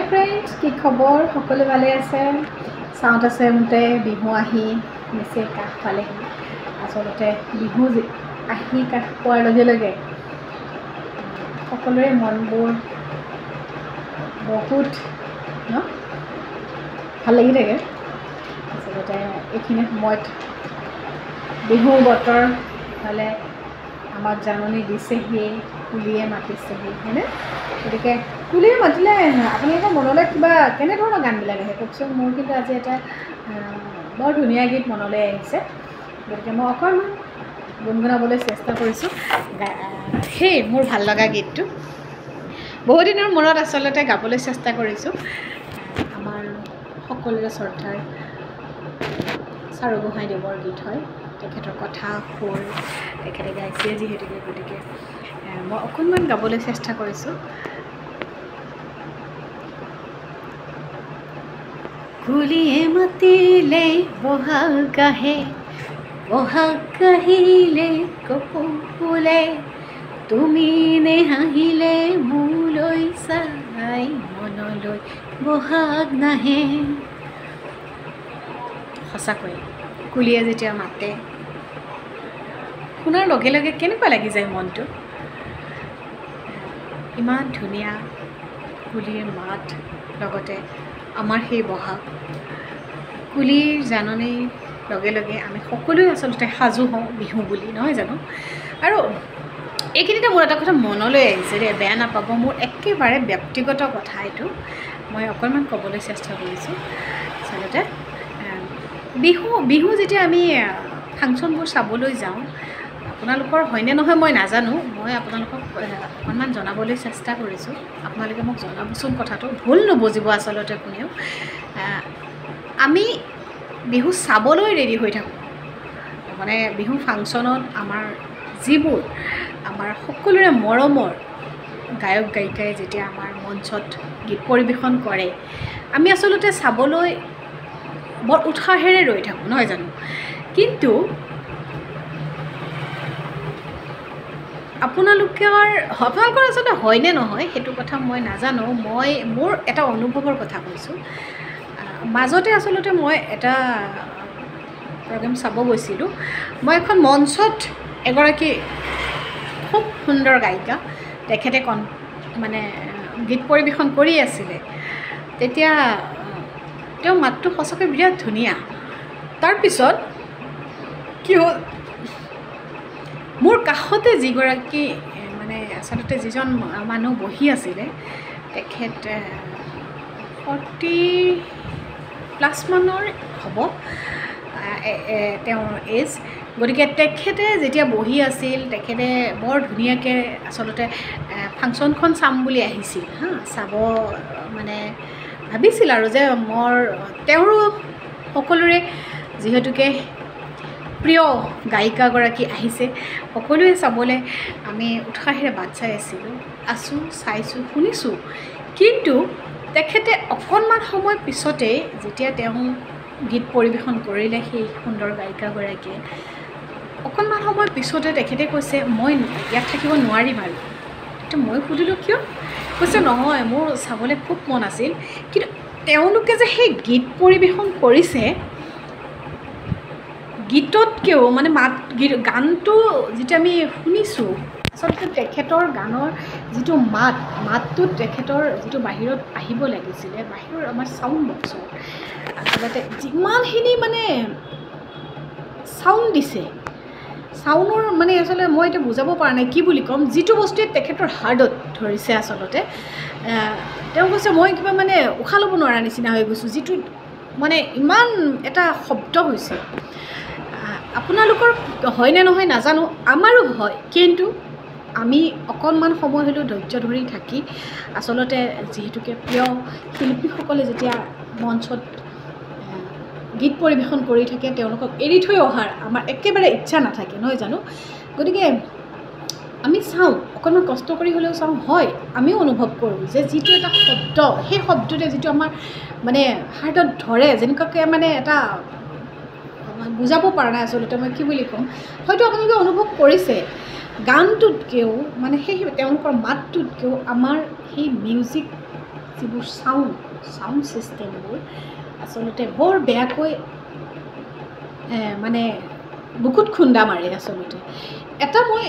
Friends, কি খবৰ? সকলো ভালে আছে? চাউণ্ড আছে মতে বিহু আহি নিচেই কাষ পালেহি। আচলতে বিহু আহি কাষ পোৱাৰ লগে লগে সকলোৰে মনবোৰ বহুত ভাল লাগি থাকে। আচলতে এইখিনি সময়ত বিহু বতৰ হ'লে আমাক জাননী দিছেহি, কুলিয়ে মাতিছেহি, হয়নে? গতিকে কুলিয়ে মাতিলে আপোনালোকৰ মনলৈ কিবা কেনেধৰণৰ গানবিলাক আহে কওকচোন। মোৰ কিন্তু আজি এটা বৰ ধুনীয়া গীত মনলৈ আহিছে, গতিকে মই অকণমান গুণগুণাবলৈ চেষ্টা কৰিছোঁ সেই মোৰ ভাল লগা গীতটো। বহুদিনৰ মূৰত আচলতে গাবলৈ চেষ্টা কৰিছোঁ। আমাৰ সকলোৰে শ্ৰদ্ধাৰ চাৰুগোহাঁইদেৱৰ গীত হয়, তেখেতৰ কথা সুৰ তেখেতে গাইছে যিহেতুকে, গতিকে মই অকণমান গাবলৈ চেষ্টা কৰিছোঁ। কুলিয়ে মাতিলে বহাগ আহে, বহাগ আহিলে কপৌ ফুলে, তুমি নেহাঁহিলে মোলৈ চাই মনলৈ বহাগ নাহে। সঁচাকৈ কুলিয়ে যেতিয়া মাতে শুনাৰ লগে লগে কেনেকুৱা লাগি যায় মনটো। ইমান ধুনীয়া কুলিৰ মাত, লগতে আমাৰ সেই বহাগ। কুলিৰ জাননীৰ লগে লগে আমি সকলোৱে আচলতে সাজু হওঁ বিহু বুলি, নহয় জানো? আৰু এইখিনিতে মোৰ এটা কথা মনলৈ আহিছে দেই, বেয়া নাপাব, মোৰ একেবাৰে ব্যক্তিগত কথা এইটো, মই অকণমান ক'বলৈ চেষ্টা কৰিছোঁ। আচলতে বিহু যেতিয়া আমি ফাংচনবোৰ চাবলৈ যাওঁ, আপোনালোকৰ হয়নে নহয় মই নাজানো, মই আপোনালোকক অকণমান জনাবলৈ চেষ্টা কৰিছোঁ। আপোনালোকে মোক জনাবচোন কথাটো, ভুল নুবুজিব আচলতে কোনেও। আমি বিহু চাবলৈ ৰেডি হৈ থাকোঁ, মানে বিহু ফাংচনত আমাৰ যিবোৰ আমাৰ সকলোৰে মৰমৰ গায়ক গায়িকাই যেতিয়া আমাৰ মঞ্চত গীত পৰিৱেশন কৰে, আমি আচলতে চাবলৈ বৰ উৎসাহেৰে ৰৈ থাকোঁ, নহয় জানো? কিন্তু আপোনালোকৰ আচলতে হয়নে নহয় সেইটো কথা মই নাজানো। মই মোৰ এটা অনুভৱৰ কথা কৈছোঁ। মাজতে আচলতে মই এটা প্ৰগ্ৰেম চাব গৈছিলোঁ। মই এখন মঞ্চত এগৰাকী খুব সুন্দৰ গায়িকা, তেখেতে মানে গীত পৰিৱেশন কৰি আছিলে। তেতিয়া তেওঁ মাতটো সঁচাকৈ বিৰাট ধুনীয়া। তাৰপিছত কি হ'ল, মোৰ কাষতে যিগৰাকী মানে আচলতে যিজন মানুহ বহি আছিলে, তেখেত 40+ মানৰ হ'ব তেওঁৰ এজ। গতিকে তেখেতে যেতিয়া বহি আছিল, তেখেতে বৰ ধুনীয়াকৈ আচলতে ফাংচনখন চাম বুলি আহিছিল, চাব মানে ভাবিছিল আৰু যে তেওঁৰো সকলোৰে যিহেতুকে প্ৰিয় গায়িকাগৰাকী আহিছে, সকলোৱে চাবলৈ আমি উৎসাহেৰে বাট চাই আছোঁ, চাইছোঁ, শুনিছোঁ। কিন্তু তেখেতে অকণমান সময় পিছতেই যেতিয়া তেওঁ গীত পৰিৱেশন কৰিলে, সেই সুন্দৰ গায়িকাগৰাকীয়ে অকণমান সময় পিছতে তেখেতে কৈছে, মই ইয়াত থাকিব নোৱাৰিম আৰু। তেতিয়া মই সুধিলোঁ কিয়? কৈছে নহয়, মোৰ চাবলৈ খুব মন আছিল, কিন্তু তেওঁলোকে যে সেই গীত পৰিৱেশন কৰিছে, গীততকৈও মানে গানটো যেতিয়া আমি শুনিছোঁ, আচলতে তেখেতৰ গানৰ যিটো মাতটোত তেখেতৰ যিটো বাহিৰত আহিব লাগিছিলে, বাহিৰৰ আমাৰ চাউণ্ড বক্সত আচলতে যিমানখিনি মানে চাউণ্ড দিছে, চাউণ্ডৰ মানে আচলতে মই এতিয়া বুজাব পৰা নাই কি বুলি ক'ম, যিটো বস্তুৱে তেখেতৰ হাৰ্টত ধৰিছে। আচলতে তেওঁ কৈছে মই কিবা মানে উশাহ ল'ব নোৱাৰা নিচিনা হৈ গৈছোঁ, যিটো মানে ইমান এটা শব্দ হৈছে। আপোনালোকৰ হয়নে নহয় নাজানো, আমাৰো হয়, কিন্তু আমি অকণমান সময় হ'লেও ধৈৰ্য ধৰি থাকি আচলতে যিহেতুকে প্ৰিয় শিল্পীসকলে যেতিয়া মঞ্চত গীত পৰিৱেশন কৰি থাকে, তেওঁলোকক এৰি থৈ অহাৰ আমাৰ একেবাৰে ইচ্ছা নাথাকে, নহয় জানো? গতিকে আমি চাওঁ, অকণমান কষ্ট কৰি হ'লেও চাওঁ, হয় আমিও অনুভৱ কৰোঁ যে যিটো এটা শব্দ, সেই শব্দটোৱে যিটো আমাৰ মানে হাৰ্টত ধৰে, যেনেকুৱাকৈ মানে এটা বুজাব পৰা নাই আচলতে মই কি বুলি ক'ম। হয়তো আপোনালোকে অনুভৱ কৰিছে, গানটোতকৈও মানে সেই তেওঁলোকৰ মাতটোতকৈও আমাৰ সেই মিউজিক যিবোৰ চাউণ্ড ছিষ্টেমবোৰ আচলতে বৰ বেয়াকৈ মানে বুকুত খুন্দা মাৰে আচলতে। এটা মই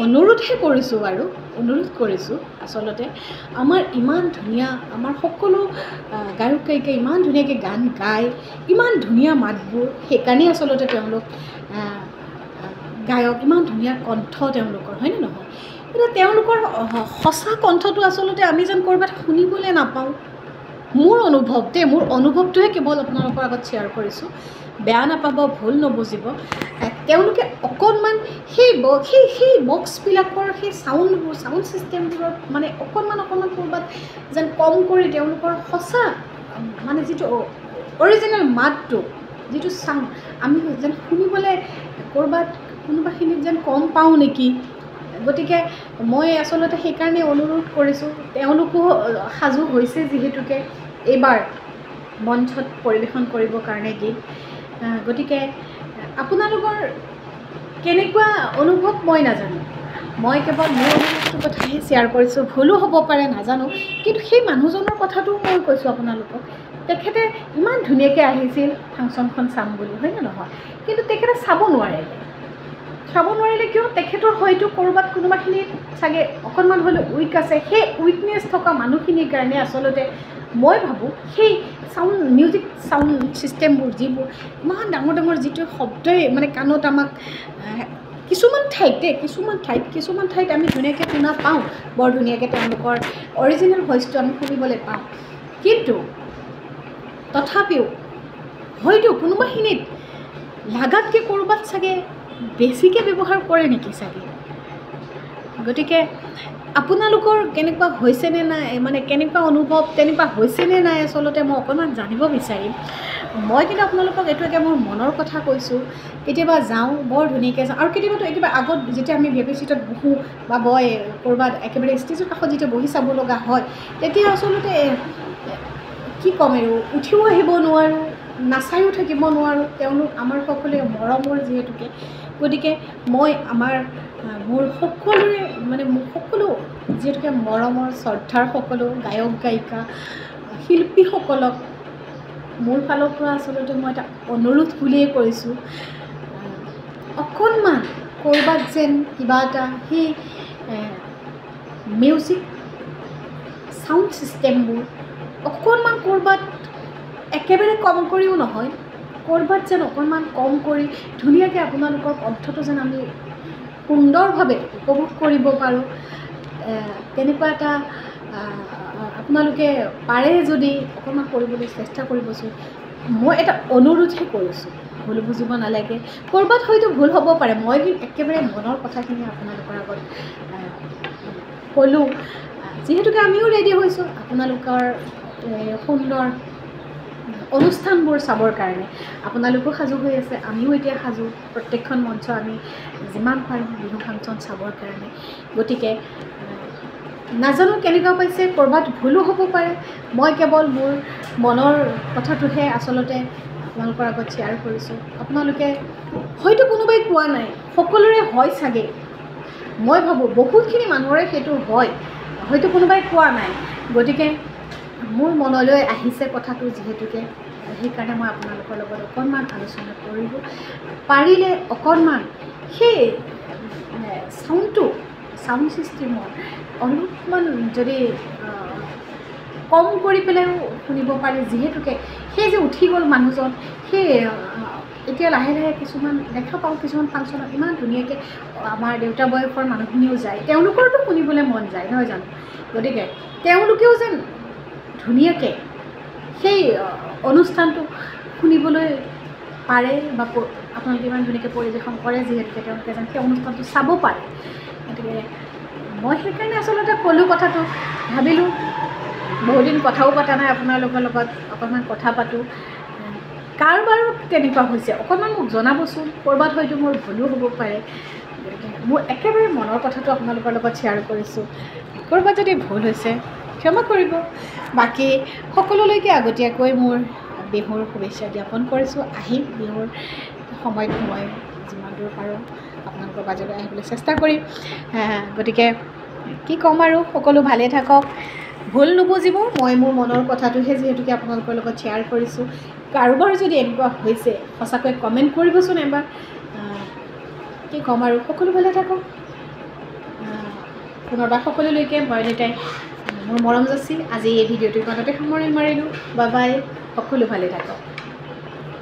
অনুৰোধহে কৰিছোঁ বাৰু, অনুৰোধ কৰিছোঁ আচলতে আমাৰ ইমান ধুনীয়া, আমাৰ সকলো গায়ক গায়িকাই ইমান ধুনীয়াকৈ গান গায়, ইমান ধুনীয়া মাতবোৰ, সেইকাৰণেই আচলতে তেওঁলোক গায়ক, ইমান ধুনীয়া কণ্ঠ তেওঁলোকৰ, হয়নে নহয়? কিন্তু তেওঁলোকৰ সঁচা কণ্ঠটো আচলতে আমি যেন ক'ৰবাত শুনিবলৈ নাপাওঁ। মোৰ অনুভৱটোহে কেৱল আপোনালোকৰ আগত শ্বেয়াৰ কৰিছোঁ, বেয়া নাপাব, ভুল নবুজিব। তেওঁলোকে অকণমান সেই বক্সবিলাকৰ সেই চাউণ্ড ছিষ্টেমবোৰত মানে অকণমান ক'ৰবাত যেন কম কৰি তেওঁলোকৰ সঁচা মানে যিটো অৰিজিনেল মাতটো, যিটো চাউণ্ড আমি যেন শুনিবলৈ ক'ৰবাত কোনোবাখিনিত যেন কম পাওঁ নেকি। গতিকে মই আচলতে সেইকাৰণে অনুৰোধ কৰিছোঁ, তেওঁলোকো সাজু হৈছে যিহেতুকে এইবাৰ মঞ্চত পৰিৱেশন কৰিবৰ কাৰণে গীত। গতিকে আপোনালোকৰ কেনেকুৱা অনুভৱ মই নাজানো, মই কেৱল মোৰ অনুভৱটোৰ কথাহে শ্বেয়াৰ কৰিছোঁ, ভুলো হ'ব পাৰে নাজানো। কিন্তু সেই মানুহজনৰ কথাটোও মই কৈছোঁ আপোনালোকক, তেখেতে ইমান ধুনীয়াকৈ আহিছিল ফাংচনখন চাম বুলি, হয়নে নহয়? কিন্তু তেখেতে চাব নোৱাৰিলে কিয়? তেখেতৰ হয়তো ক'ৰবাত কোনোবাখিনিত চাগে অকণমান হ'লেও উইক আছে। সেই উইকনেছ থকা মানুহখিনিৰ কাৰণে আচলতে মই ভাবোঁ সেই মিউজিক চাউণ্ড ছিষ্টেমবোৰ যিবোৰ ইমান ডাঙৰ ডাঙৰ যিটো শব্দই মানে কাণত আমাক কিছুমান ঠাইত আমি ধুনীয়াকৈ শুনা পাওঁ, বৰ ধুনীয়াকৈ তেওঁলোকৰ অৰিজিনেল ভইচটো আমি শুনিবলৈ পাওঁ। কিন্তু তথাপিও হয়তো কোনোবাখিনিত লাগাতকৈ ক'ৰবাত চাগে বেছিকৈ ব্যৱহাৰ কৰে নেকি চাগে। গতিকে আপোনালোকৰ কেনেকুৱা হৈছেনে নাই, মানে কেনেকুৱা অনুভৱ, তেনেকুৱা হৈছেনে নাই আচলতে মই অকণমান জানিব বিচাৰিম। মই কিন্তু আপোনালোকক এইটো একে মোৰ মনৰ কথা কৈছোঁ। কেতিয়াবা যাওঁ, বৰ ধুনীয়াকৈ যাওঁ, আৰু কেতিয়াবাতো একেবাৰে আগত যেতিয়া আমি VIP ছিটত বহোঁ বা ক'ৰবাত একেবাৰে ষ্টেজৰ কাষত যেতিয়া বহি চাব লগা হয়, তেতিয়া আচলতে কি ক'ম আৰু, উঠিও আহিব নোৱাৰোঁ, নাচায়ো থাকিব নোৱাৰোঁ। তেওঁলোক আমাৰ সকলোৱে মৰমৰ যিহেতুকে, গতিকে মই মোৰ সকলোৰে মানে মোৰ সকলো যিহেতুকে মৰমৰ শ্ৰদ্ধাৰ সকলো গায়ক গায়িকা শিল্পীসকলক মোৰ ফালৰ পৰা আচলতে মই এটা অনুৰোধ বুলিয়েই কৰিছোঁ, অকণমান ক'ৰবাত যেন কিবা এটা সেই মিউজিক চাউণ্ড ছিষ্টেমবোৰ অকণমান ক'ৰবাত একেবাৰে কম কৰিও নহয়, ক'ৰবাত যেন অকণমান কম কৰি ধুনীয়াকৈ আপোনালোকৰ কণ্ঠটো যেন আমি সুন্দৰভাৱে উপভোগ কৰিব পাৰোঁ। তেনেকুৱা এটা আপোনালোকে পাৰে যদি অকণমান কৰিবলৈ চেষ্টা কৰিবচোন। মই এটা অনুৰোধহে কৰিছোঁ, ভুল বুজিব নালাগে। ক'ৰবাত হয়তো ভুল হ'ব পাৰে, মই কিন্তু একেবাৰে মনৰ কথাখিনি আপোনালোকৰ আগত ক'লোঁ। যিহেতুকে আমিও ৰেডি হৈছোঁ আপোনালোকৰ সুন্দৰ অনুষ্ঠানবোৰ চাবৰ কাৰণে। আপোনালোকো সাজু হৈ আছে, আমিও এতিয়া সাজু, প্ৰত্যেকখন মঞ্চ আমি যিমান পাৰোঁ বিহু ফাংচন চাবৰ কাৰণে। গতিকে নাজানো কেনেকুৱা পাইছে, ক'ৰবাত ভুলো হ'ব পাৰে। মই কেৱল মোৰ মনৰ কথাটোহে আচলতে আপোনালোকৰ আগত শ্বেয়াৰ কৰিছোঁ। আপোনালোকে হয়তো কোনোবাই কোৱা নাই, সকলোৰে হয় চাগে, মই ভাবোঁ বহুতখিনি মানুহৰে সেইটো হয়, হয়তো কোনোবাই কোৱা নাই। গতিকে মোৰ মনলৈ আহিছে কথাটো যিহেতুকে, সেইকাৰণে মই আপোনালোকৰ লগত অকণমান আলোচনা কৰিব পাৰিলে, অকণমান সেই চাউণ্ড ছিষ্টেমৰ অলপমান যদি কম কৰি পেলাইও শুনিব পাৰি, যিহেতুকে সেই যে উঠি গ'ল মানুহজন, সেই এতিয়া লাহে লাহে কিছুমান দেখা পাওঁ, কিছুমান ফাংচনত ইমান ধুনীয়াকৈ আমাৰ দেউতা বয়সৰ মানুহখিনিও যায়, তেওঁলোকৰতো শুনিবলৈ মন যায় নহয় জানো। গতিকে তেওঁলোকেও যেন ধুনীয়াকৈ সেই অনুষ্ঠানটো শুনিবলৈ পাৰে বা আপোনালোকে ইমান ধুনীয়াকৈ পৰিৱেশন কৰে, যিহেতুকে তেওঁলোকে যেন সেই অনুষ্ঠানটো চাব পাৰে। গতিকে মই সেইকাৰণে আচলতে ক'লোঁ কথাটো, ভাবিলোঁ বহুদিন কথাও পতা নাই আপোনালোকৰ লগত, অকণমান কথা পাতোঁ। কাৰোবাৰো তেনেকুৱা হৈছে অকণমান মোক জনাবচোন, ক'ৰবাত হয়তো মোৰ ভুলো হ'ব পাৰে। গতিকে মোৰ একেবাৰে মনৰ কথাটো আপোনালোকৰ লগত শ্বেয়াৰ কৰিছোঁ, ক'ৰবাত যদি ভুল হৈছে ক্ষমা কৰিব। বাকী সকলোলৈকে আগতীয়াকৈ মোৰ বিহুৰ শুভেচ্ছা জ্ঞাপন কৰিছোঁ। আহিম বিহুৰ সময়ত মই যিমান দূৰ পাৰোঁ আপোনালোকৰ মাজলৈ আহিবলৈ চেষ্টা কৰিম। গতিকে কি ক'ম আৰু, সকলো ভালে থাকক, ভুল নুবুজিব মই মোৰ মনৰ কথাটোহে যিহেতুকে আপোনালোকৰ লগত শ্বেয়াৰ কৰিছোঁ কাৰোবাৰ যদি এনেকুৱা হৈছে সঁচাকৈ কমেণ্ট কৰিবচোন এবাৰ কি ক'ম আৰু সকলো ভালে থাকক পুনৰবাৰ সকলোলৈকে ভয়নিতাই মোৰ মৰম যাচি আজি এই ভিডিঅ'টো ইমানতে সামৰণি মাৰিলোঁ বাই বাই সকলো ভালে থাকক